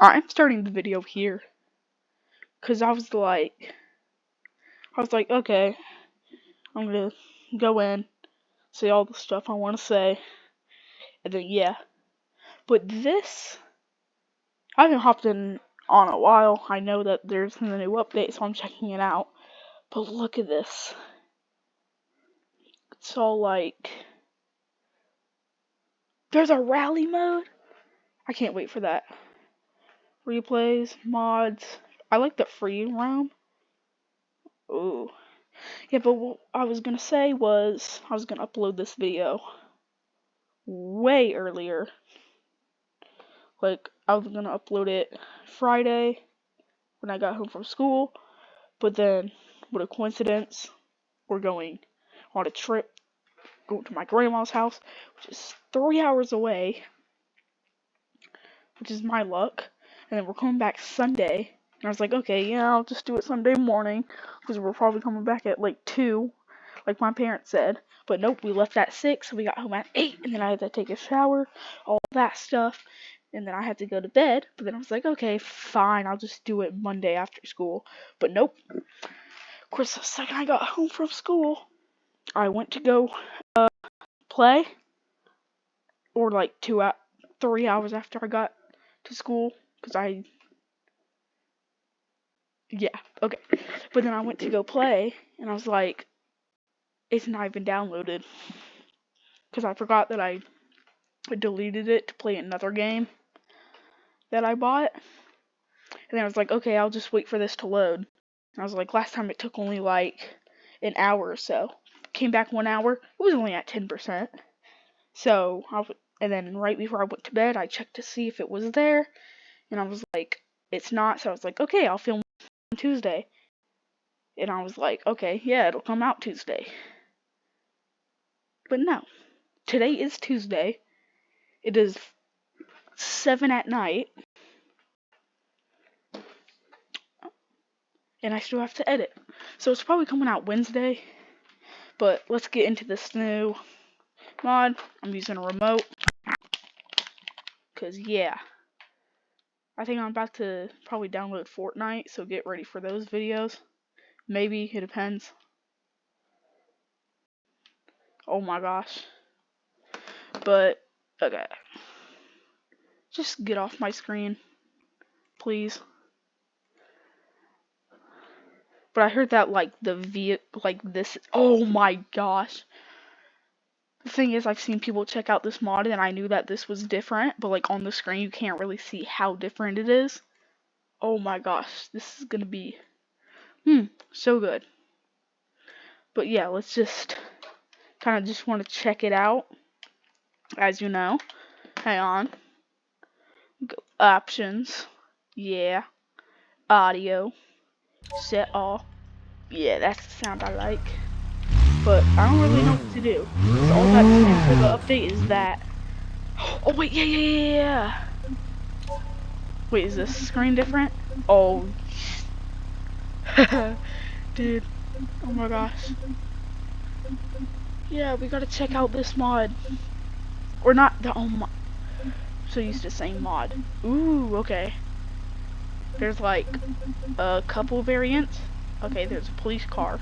I'm starting the video here because I was like, okay, I'm gonna go in, say all the stuff I want to say, and then yeah. But this, I haven't hopped in on a while. I know that there's a new update, so I'm checking it out. But look at this. It's all like, there's a rally mode. I can't wait for that. Replays, mods. I like the free roam. Ooh. Yeah, but what I was gonna say was, I was gonna upload this video way earlier. Like, I was gonna upload it Friday when I got home from school, but then, what a coincidence, we're going on a trip, going to my grandma's house, which is 3 hours away, which is my luck, and then we're coming back Sunday, and I was like, okay, yeah, I'll just do it Sunday morning, because we're probably coming back at like 2, like my parents said, but nope, we left at 6, so we got home at 8, and then I had to take a shower, all that stuff, and then I had to go to bed, but then I was like, okay, fine, I'll just do it Monday after school, but nope. Of course, the second I got home from school, I went to go play, or like 3 hours after I got to school, because yeah, okay, but then I went to go play, and I was like, it's not even downloaded, because I forgot that I deleted it to play another game that I bought. And then I was like, okay, I'll just wait for this to load. And I was like, last time it took only like an hour or so. Came back 1 hour, it was only at 10%. So, and then right before I went to bed, I checked to see if it was there. And I was like, it's not. So I was like, okay, I'll film on Tuesday. And I was like, okay, yeah, it'll come out Tuesday. But no, today is Tuesday. It is 7 at night. And I still have to edit. So it's probably coming out Wednesday. But let's get into this new mod. I'm using a remote. Because, yeah. I think I'm about to probably download Fortnite. So get ready for those videos. Maybe. It depends. Oh my gosh. But, okay. Just get off my screen. Please. But I heard that, like, this. Oh my gosh. The thing is, I've seen people check out this mod, and I knew that this was different, but, like, on the screen, you can't really see how different it is. Oh my gosh, this is gonna be, so good. But yeah, let's just, kind of just want to check it out, as you know. Hang on. Go, options. Yeah. Audio. Set all. Yeah, that's the sound I like. But I don't really know what to do. So all that's in for the update is that. Oh wait, yeah. Wait, is this screen different? Oh, dude. Oh my gosh. Yeah, we gotta check out this mod. Or not the mod. So used to saying mod. Ooh, okay. There's like a couple variants. Okay, there's a police car.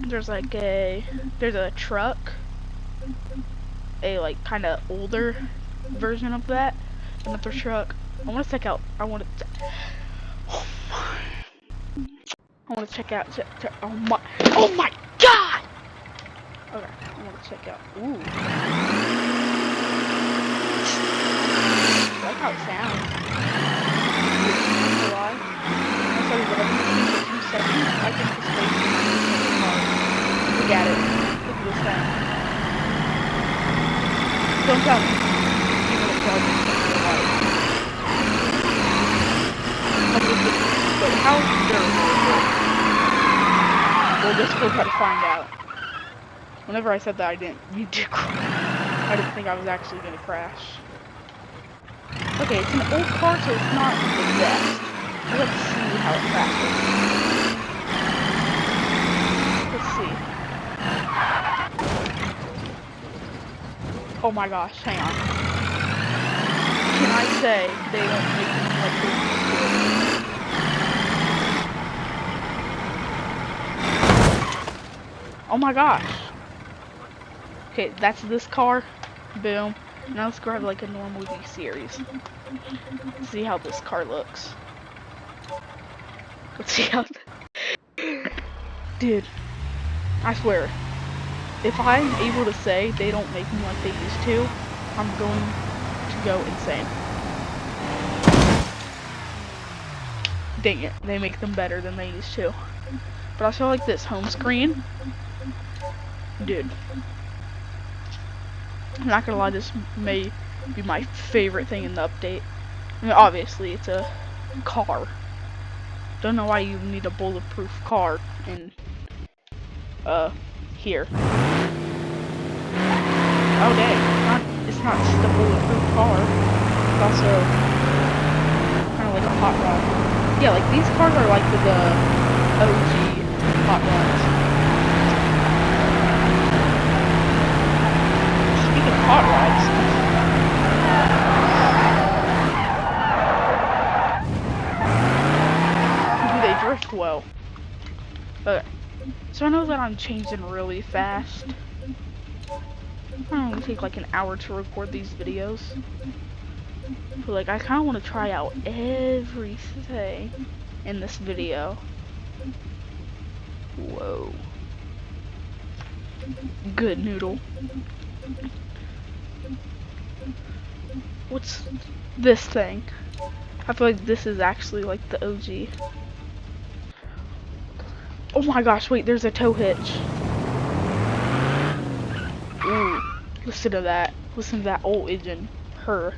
There's a truck. A like kind of older version of that. Another truck. I want to check out. I want to check out. Oh my god! Okay, I want to check out. Ooh. I like how it sounds. I'm sorry, but I've been for 2 seconds. I think this place is hard. Look at it. Look at this thing. Don't tell me. Even if God is but how durable is it? Well, guess we're about to find out. Whenever I said that, I didn't mean to crash. I didn't think I was actually gonna crash. Okay, it's an old car, so it's not the best. Let's see how it crashes. Let's see. Oh my gosh, hang on. can I say they don't make them like they used to? Oh my gosh. Okay, that's this car. Boom. Now let's grab like a normal V series. See how this car looks. Let's see how. Dude, I swear, if I'm able to say they don't make them like they used to, I'm going to go insane. Dang it, they make them better than they used to. But I feel like this home screen, dude. I'm not gonna lie, this may be my favorite thing in the update. I mean, obviously, it's a car. Don't know why you need a bulletproof car in, here. Oh dang, it's not just a bulletproof car. It's also kind of like a hot rod. Yeah, like these cars are like the OG hot rods. Speaking of hot rods, do they drift well? Okay, so I know that I'm changing really fast. It only take like an hour to record these videos. So like I kind of want to try out everything in this video. Whoa. Good noodle. What's this thing? I feel like this is actually like the OG. Oh my gosh, wait, there's a tow hitch. Ooh, listen to that. Listen to that old engine. Her.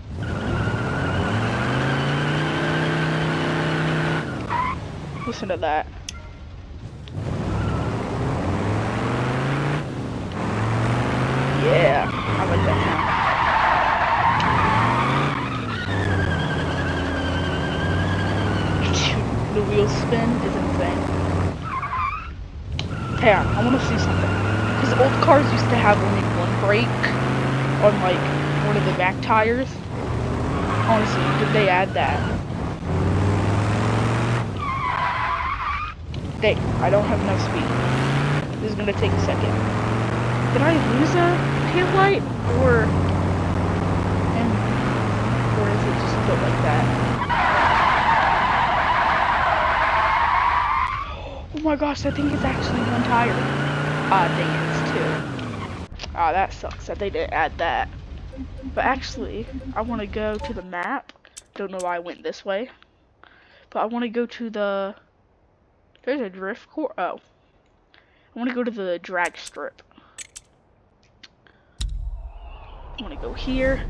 Listen to that. Yeah, I like that sound. The wheels spin is insane. Hey, I want to see something. Because old cars used to have only one brake on like one of the back tires. Honestly, did they add that? Dang, I don't have enough speed. This is gonna take a second. Did I lose a tail light? Or is it just built like that? Oh my gosh, I think it's actually one tire. Ah, dang it, it's two. Ah, that sucks that they didn't add that. But actually, I want to go to the map. Don't know why I went this way. But I want to go to the... There's a drift course. Oh. I want to go to the drag strip. I want to go here.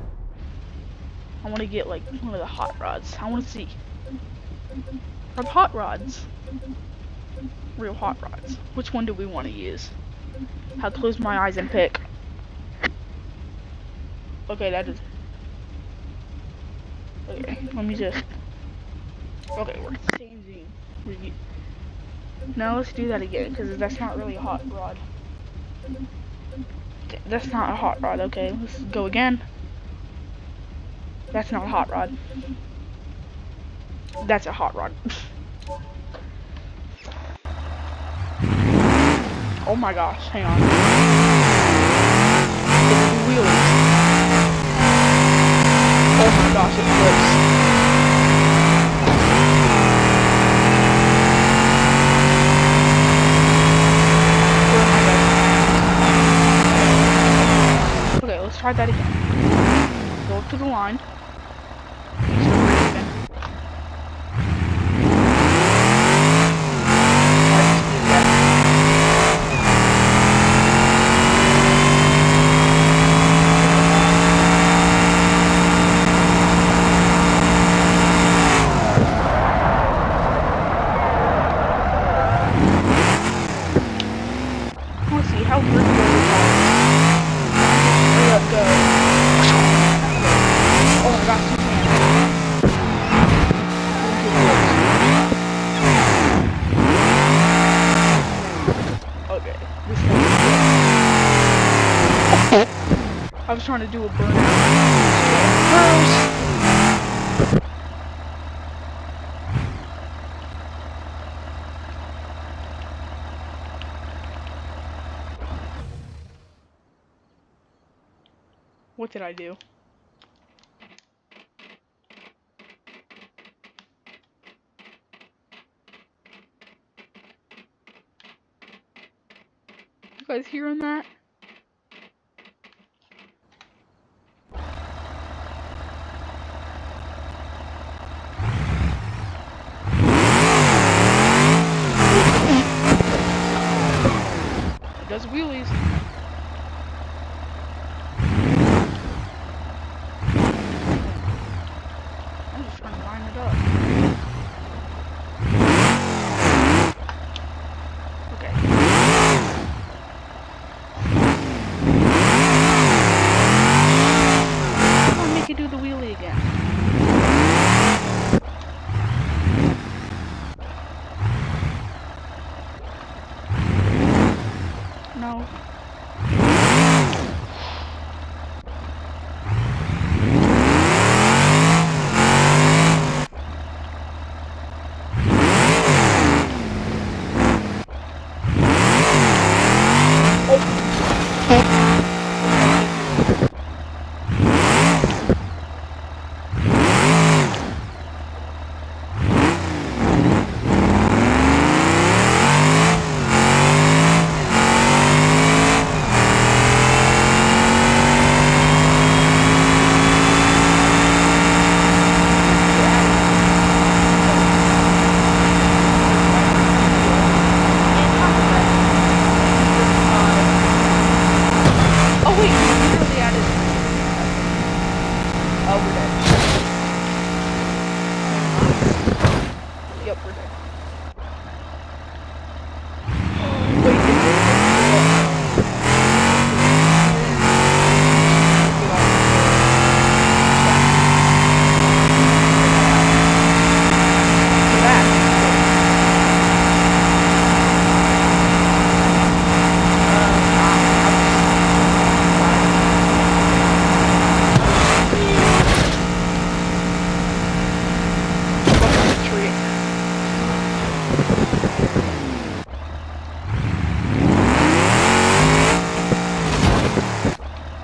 I want to get like one of the hot rods. I want to see. Are the hot rods real hot rods? Which one do we want to use? I'll close my eyes and pick. Okay, that is... Okay, let me just... Okay, we're changing. Now let's do that again, because that's not really a hot rod. Okay, that's not a hot rod. Okay, let's go again. That's not a hot rod. That's a hot rod. Oh my gosh, hang on. It's wheels. Oh my gosh, it flips. Okay, let's try that again. Go up to the line. Let's see how good go. Oh my gosh, you can. Okay, this thing is good. I was trying to do a burnout. First. did I do? You guys hearing that? It does wheelies. I'm just trying to line it up. Okay. I'll make it do the wheelie again. No. Yep, we're dead. Wait,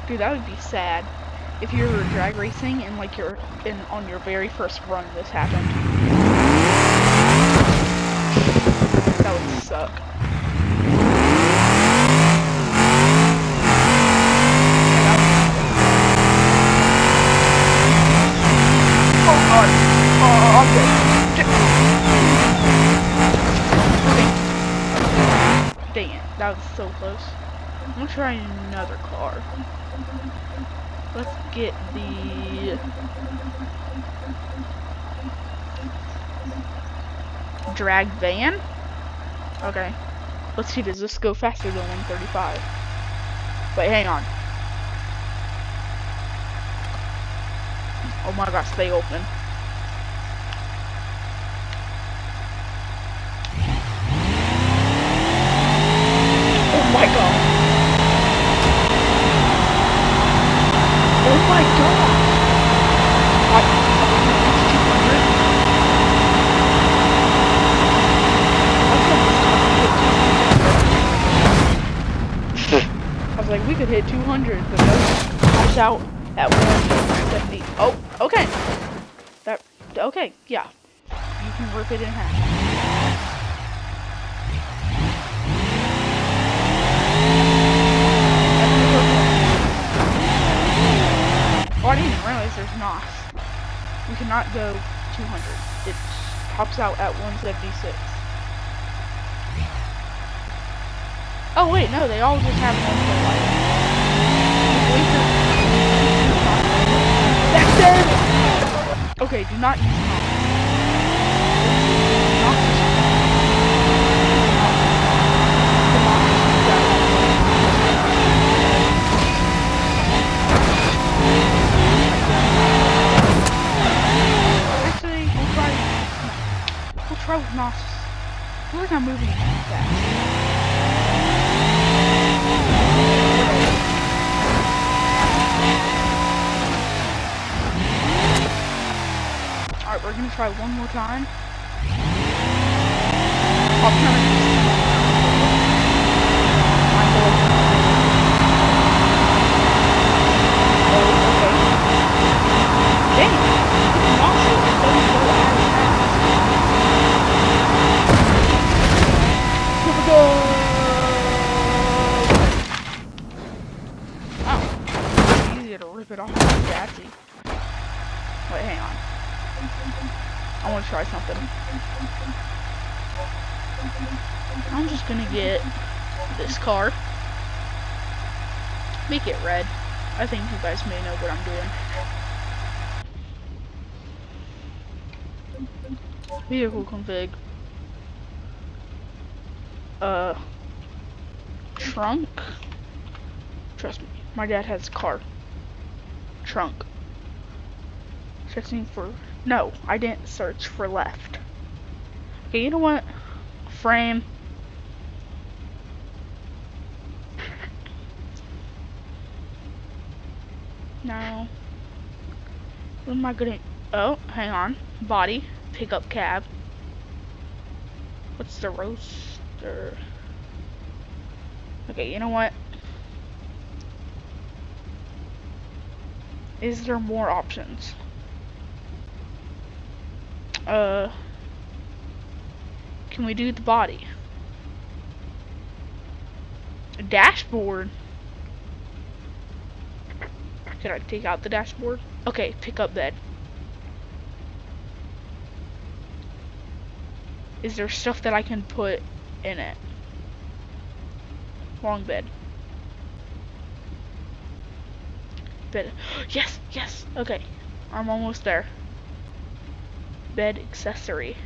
dude, that would be sad if you were drag racing and like you're on your very first run this happened. That would suck. Oh god. Oh, I'm dead. Dang it, that was so close. I'm gonna try another car. Let's get the drag van. Okay. Let's see, does this go faster than 135? Wait, hang on. Oh my gosh, stay open. Oh my god. Oh my god! I was like, we could hit 200, but no, pops out at 150. Oh, okay. Okay, yeah. You can rip it in half. Oh, I didn't even realize there's NOS. We cannot go 200. It pops out at 176. Oh wait, no, they all just have one for life. That's it! Okay, do not use NOS. We'll try with NOS. I feel like I'm moving too fast. Alright, we're gonna try one more time. I'll turn it. Oh. easy. Wait, hang on. I want to try something. I'm just gonna get this car. Make it red. I think you guys may know what I'm doing. Vehicle config. Trunk. Trust me, my dad has a car. Trunk. Searching for... No, I didn't search for left. Okay, you know what? Frame. No. What am I gonna... Oh, hang on. Body. Pickup cab. What's the roadster? Okay, you know what? Is there more options? Can we do the body? A dashboard? Can I take out the dashboard? Okay, pick up bed. Is there stuff that I can put in it? Wrong bed. Bed. Yes, yes. Okay, I'm almost there. Bed accessory.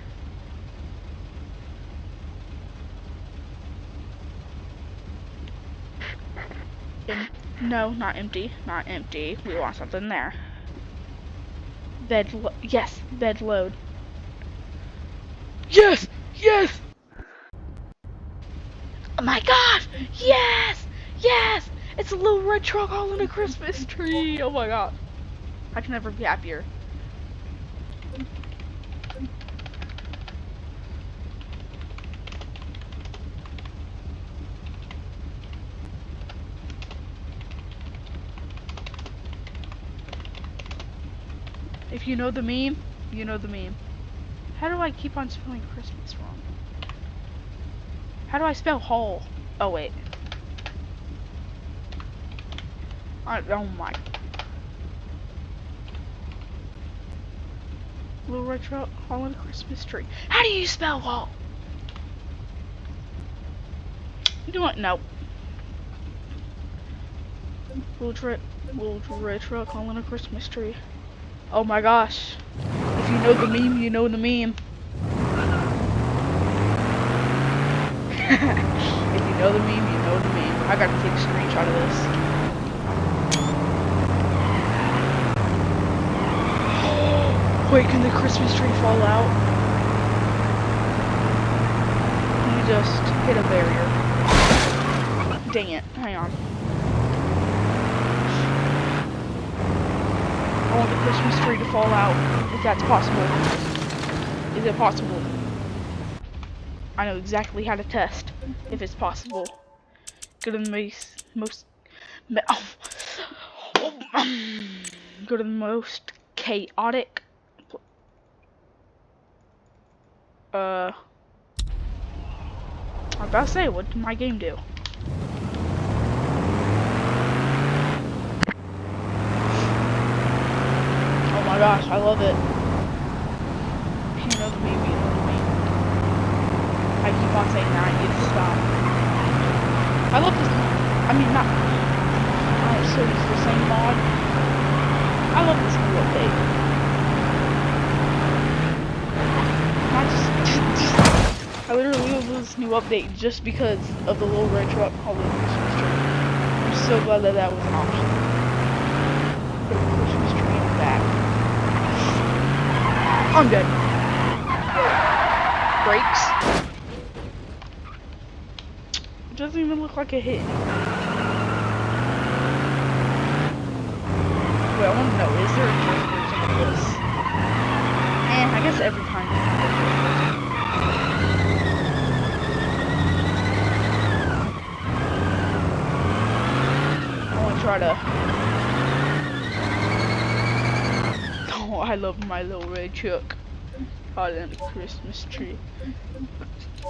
No, not empty. Not empty. We want something there. Bed. Yes, bed load. Yes, yes. Oh my gosh! Yes, yes. It's a little red truck hauling a Christmas tree. Oh my god. I can never be happier. If you know the meme, you know the meme. How do I keep on spelling Christmas wrong? How do I spell haul? Oh wait. Oh my. Little red truck hauling a Christmas tree. How do you spell haul? You know what? No. Little red truck hauling a Christmas tree. Oh my gosh. If you know the meme, you know the meme. If you know the meme, you know the meme. I gotta take a screenshot of this. Wait, can the Christmas tree fall out? Can we just hit a barrier? Dang it. Hang on. I want the Christmas tree to fall out, if that's possible. Is it possible? I know exactly how to test if it's possible. Go to the go to the most chaotic. I was about to say, what did my game do? Oh my gosh, I love it. You know the meme, you know the meme. I keep on saying that, I need to stop. I love this, I mean not, so it's the same mod. I love this new update. I literally love this new update just because of the little red truck hauling the Christmas tree. I'm so glad that that was an option. Put a Christmas tree in the back. I'm dead. Brakes. It doesn't even look like a hit. Wait, I want to know, is there a drift version of this? And I guess every time there's a drift version. Try to. Oh, I love my little red truck. I love the Christmas tree.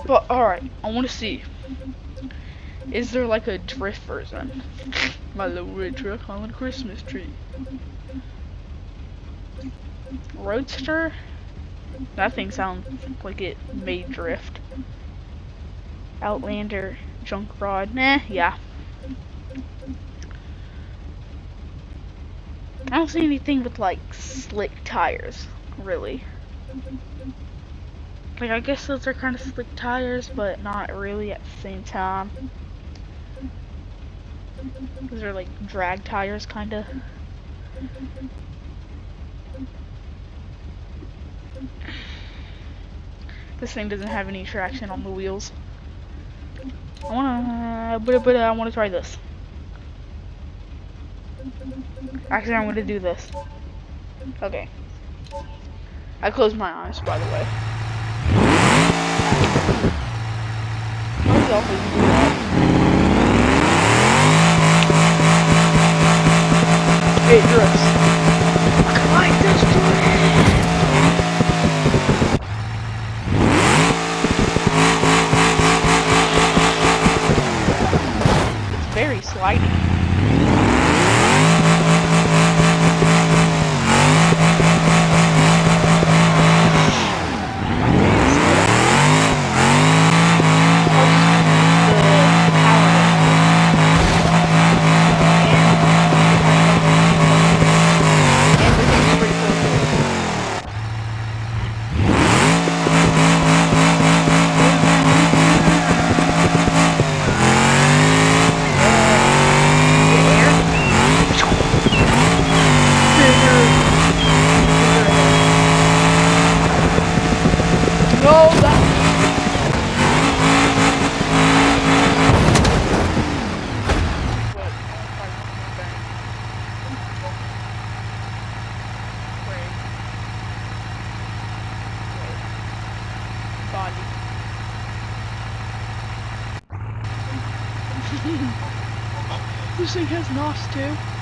But alright, I want to see. Is there like a drift version? My little red truck on a Christmas tree. Roadster? That thing sounds like it may drift. Outlander, junk rod. Nah, yeah. I don't see anything with like slick tires, really. Like, I guess those are kind of slick tires, but not really at the same time. Those are like drag tires, kind of. This thing doesn't have any traction on the wheels. I wanna try this. Actually, I'm gonna do this. Okay. I closed my eyes, by the way. How do you do that? It drifts. I just do it. It's very slidey. This thing has NOS too.